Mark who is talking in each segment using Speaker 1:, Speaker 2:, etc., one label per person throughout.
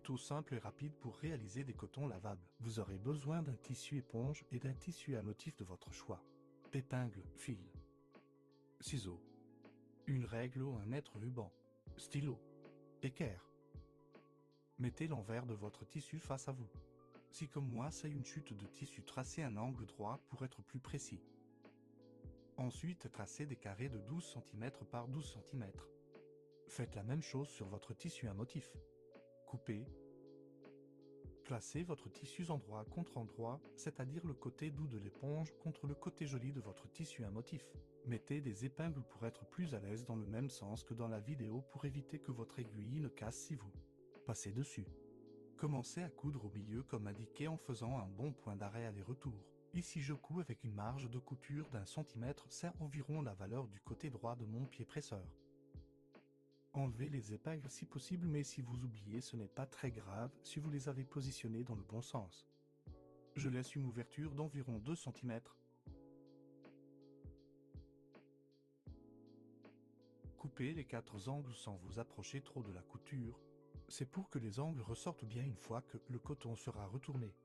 Speaker 1: tuto simple et rapide pour réaliser des cotons lavables. Vous aurez besoin d'un tissu éponge et d'un tissu à motif de votre choix. Épingle, fil, ciseaux, une règle ou un mètre ruban, stylo, équerre. Mettez l'envers de votre tissu face à vous. Si comme moi c'est une chute de tissu, tracez un angle droit pour être plus précis. Ensuite, tracez des carrés de 12 cm par 12 cm. Faites la même chose sur votre tissu à motif. Coupez. Placez votre tissu endroit contre endroit, c'est-à-dire le côté doux de l'éponge contre le côté joli de votre tissu à motif. Mettez des épingles pour être plus à l'aise dans le même sens que dans la vidéo pour éviter que votre aiguille ne casse si vous passez dessus. Commencez à coudre au milieu comme indiqué en faisant un bon point d'arrêt aller-retour. Ici je couds avec une marge de couture d'1 centimètre, c'est environ la valeur du côté droit de mon pied presseur. Enlevez les épingles si possible, mais si vous oubliez, ce n'est pas très grave si vous les avez positionnées dans le bon sens. Je laisse une ouverture d'environ 2 cm. Coupez les 4 angles sans vous approcher trop de la couture. C'est pour que les angles ressortent bien une fois que le coton sera retourné.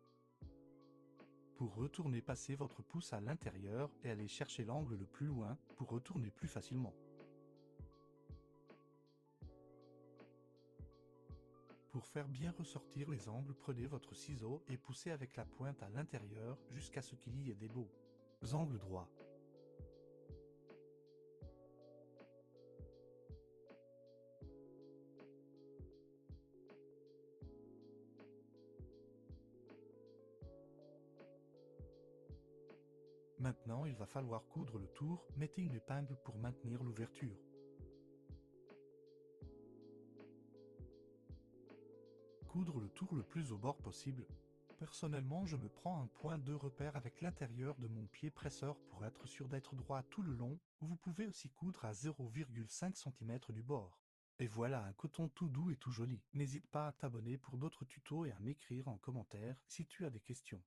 Speaker 1: Pour retourner, passez votre pouce à l'intérieur et allez chercher l'angle le plus loin pour retourner plus facilement. Pour faire bien ressortir les angles, prenez votre ciseau et poussez avec la pointe à l'intérieur jusqu'à ce qu'il y ait des beaux angles droits. Maintenant, il va falloir coudre le tour, mettez une épingle pour maintenir l'ouverture. Coudre le tour le plus au bord possible. Personnellement, je me prends un point de repère avec l'intérieur de mon pied presseur pour être sûr d'être droit tout le long. Vous pouvez aussi coudre à 0,5 cm du bord. Et voilà un coton tout doux et tout joli. N'hésite pas à t'abonner pour d'autres tutos et à m'écrire en commentaire si tu as des questions.